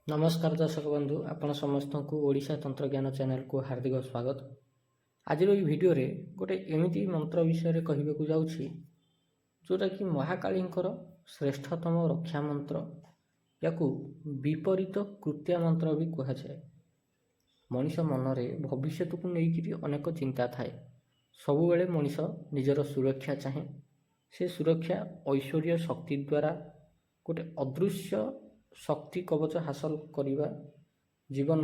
नमस्कार दर्शक बंधु आपण समस्त को ओडिशा तंत्रज्ञान चैनल को हार्दिक स्वागत। आज ये वीडियो रे गोटे एमिति मंत्र विषय कहबे जाऊँगी जोटा कि महाकाली श्रेष्ठतम रक्षा मंत्र या विपरीत कृत्या मंत्र भी कहुए। मनीष मनरे भविष्य को लेकिन अनेक चिंता थाए। सबुबले मनीष निजर सुरक्षा चाहे। से सुरक्षा ऐश्वर्य शक्ति द्वारा गोटे अदृश्य शक्ति कवच हासिल करवा जीवन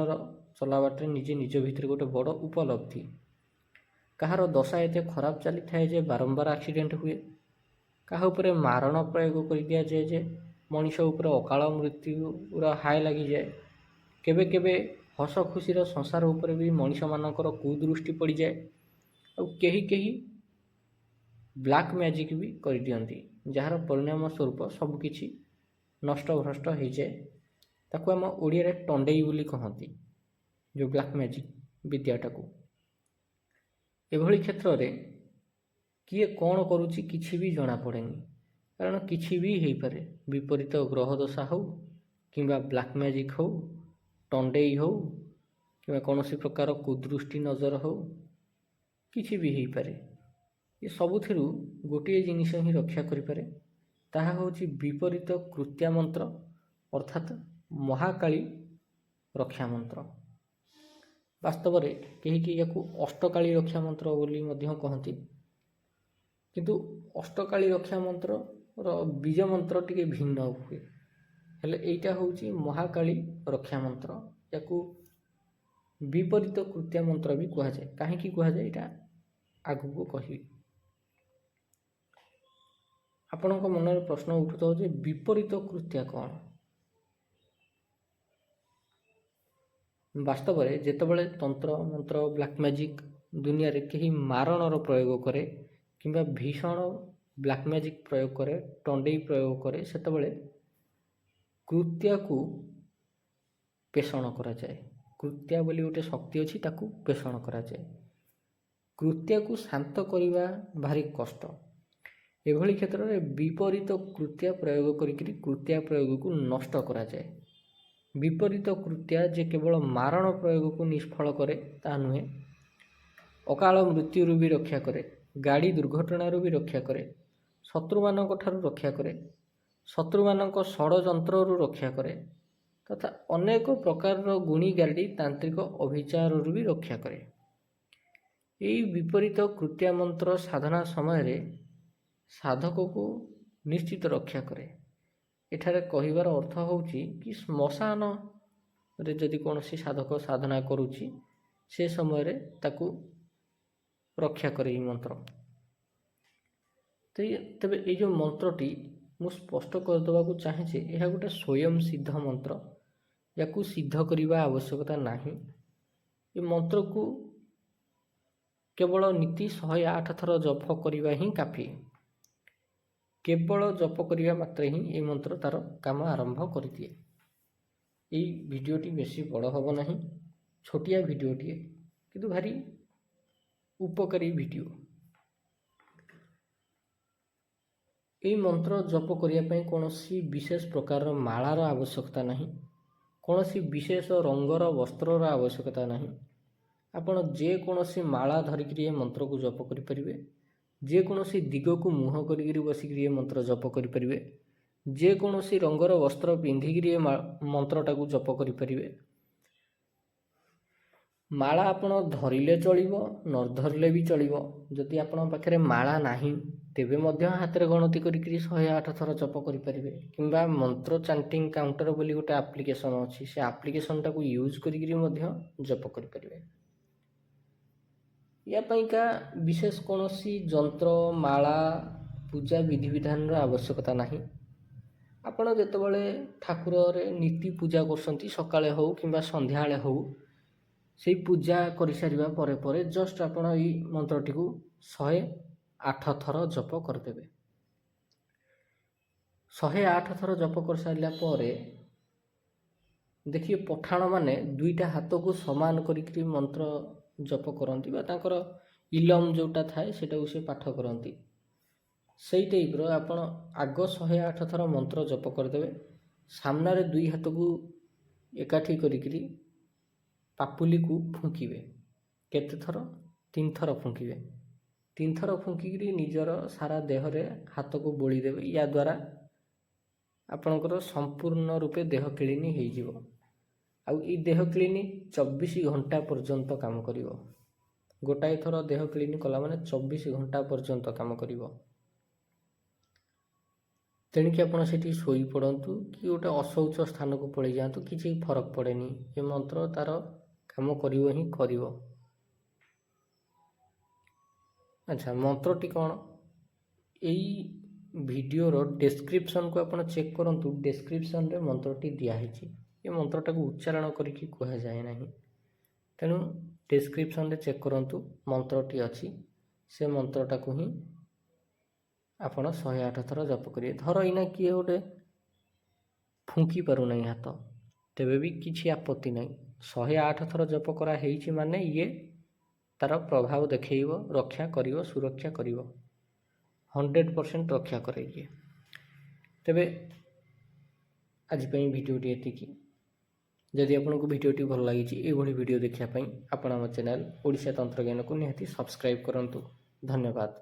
चलाबाटे निजे निज भितर गोटे बड़ उपलब्धि। कहार दशा एत खराब चली थाए जे बारंबार एक्सीडेंट हुए, क्या उपरे मारण प्रयोग कर दि जाए जे मनीष उपर अकाल मृत्युर हाय लगी जाए। केबे केबे हस खुशीर संसार उपर भी मनीष मानकर कुदृष्टि पड़ जाए। कही कही ब्लैक मैजिक भी कर दियंती, जार परिणाम स्वरूप सबकिछि नष्ट भ्रष्ट हो जाए। ताकू आम ओडिया टंडेई बोली कहती जो ब्लैक मैजिक विद्याटा को। एभली क्षेत्र में किए कौन करुच्ची किसी भी जना पड़ेनी, कारण किसी भी हो पारे। विपरीत ग्रह दशा हो कि ब्लैक मैजिक हो, टंडेई हो कि कौन प्रकार कुदृष्टि नजर हो, किसी भी हो पारे। ये सबुथ गोटे जिनिस ही रक्षा करें, ताहा होची विपरीत कृत्या मंत्र अर्थात महाकाली रक्षा मंत्र। वास्तव में कहीं या अष्टकाली रक्षा मंत्र बोली कहती, किंतु अष्टकाली रक्षा मंत्र बीज मंत्र टी भिन्न हुए। हेले एटा होची महाकाली रक्षा मंत्र, या विपरीत कृत्या मंत्र भी कहुए। कहीं कहुए यहाँ आगु को कहबी। आपणक मन में प्रश्न उठुता जे विपरीत कृत्या कौन। वास्तव में जितेबाला तंत्र मंत्र ब्लैक मैजिक दुनिया रे कहीं मारणर प्रयोग करे कि भीषण ब्लैक मैजिक प्रयोग करे, टंडेई प्रयोग करे, सेतबेले कृत्या को पेषण करा जाए। कृत्या बोली गोटे शक्ति अच्छी, ताकू पेषण करा जाए। कृत्या को शांत करवा भारी कष्ट। एभली क्षेत्र में विपरीत कृत्या प्रयोग करी कृत्या प्रयोग को नष्ट करा जाए। विपरीत कृत्या जे केवल मारण प्रयोग को निष्फल करे ता नुहे, अकाल मृत्यु भी रक्षा करे, गाड़ी दुर्घटना भी रक्षा करे, शत्रु मानक ठारू रक्षा करे, शत्रु मानक षड़यंत्र रक्षा करे, तथा अनेक प्रकार गुणी गाड़ी तांत्रिक अभिचार भी रक्षा करे। यही विपरीत कृत्या मंत्र साधना समय रे साधक को निश्चित रक्षा करे। एठारे कहिबार अर्थ होउची कि श्मशान रे जदि कौन सी साधक साधना करुची से समय रे ताकू रक्षा करे मंत्र। तेबे ये जो मंत्रटी मु स्पष्ट करदेवा को चाहे, यह गोटे स्वयं सिद्ध मंत्र, या सिद्ध करने आवश्यकता नहीं। ये मंत्र को केवल नीति 108 थर जप करवा ही काफी। केवल जप करने मात्र ही ये मंत्र तार काम आरंभ कर दिए। ये वीडियोटी बेसी बड़ हम ना, छोटिया वीडियोटी किंतु भारी उपकारी वीडियो। ये मंत्र जप करने कौन विशेष प्रकार मालार आवश्यकता नहीं, कौन विशेष रंगर वस्त्र आवश्यकता नहीं। आपण जेकोसी माला धरिक मंत्र को जप करें, जेकोसी दिग को मुह कर बसिक मंत्र जप करें, जेकोसी रंगर वस्त्र पिंधिक मंत्रटा को जप करें। माला आपण धरिले चलिबो, न धरिले भी चलिबो। जदि आपण पाखरे माला नाही तेबे मध्य हाथ रे गणति करिकरी 108 थर जप करें, किंबा मंत्र चैंटिंग काउंटर बोली गोटे एप्लिकेशन अच्छी, से एप्लिकेशन टाको यूज करिकरी मध्य जप करें। या पाइका विशेष कौन जंत्र माला पूजा विधि विधान आवश्यकता नहीं। आपण जेतेबेले ठाकुर रे नीति पूजा करसंती, सकाळे हो किंबा संध्याळे हो, से पूजा कर सारिबा परे परे जस्ट आपण ई मंत्रटी को 108 थर जप करदेबे। 108 थर जप कर सारिला परे देखिए पठाण माने दुईटा हाथ को समान करिकरी मंत्र जप करती, तांकर इलम जोटा थाए सेटा से पाठ करती। सही टाइप आपण आग 108 थर मंत्र जप करदे, सामने दुई हाथ को एकाठी करिकरी पापुली को फुंकिबे केते थर 3 थर फुंकिबे 3 थर फुंकिकरी निजर सारा देह रे हाथ को बोली देबे या द्वारा आपणकर संपूर्ण रूपे देह क्लीन हो आउ ई देह क्लीन 24 घंटा पर्यंत काम करिवो गोटाए थर देह क्लीन कला माने 24 घंटा पर्यंत काम करिवो तेणिक आप शोई पड़तु कि गोटे अशौच स्थान को पलि जातु किसी फरक पड़ेनी ये मंत्र तार काम करिवो ही करिवो। अच्छा मंत्रटी कौन यही वीडियोर डिस्क्रिप्शन को आप चेक करंतु डिस्क्रिप्शन रे मंत्रटी दिखाई ये मंत्रटा को उच्चारण करके कह जाए ना तेणु डिस्क्रिप्शन रे चेक करंतु मंत्रटी अच्छी से मंत्रटा को ही आपण 108 थर जप करिए धर इना किए गोटे फुंकी पारु नहीं हाथ तेबे भी किसी आपत्ति नहीं 108 थर जप करा हेइछि माने ये तार प्रभाव देखैबो रक्षा करिवो सुरक्षा करिवो 100% रक्षा करेगी। तेबे आज पई वीडियोटी एतिकी जदि आपको वीडियोटी भल लगी ये वीडियो देखा आपण आम चैनल ओडिशा तंत्र ज्ञान को निहाती सब्सक्राइब करंतु। धन्यवाद।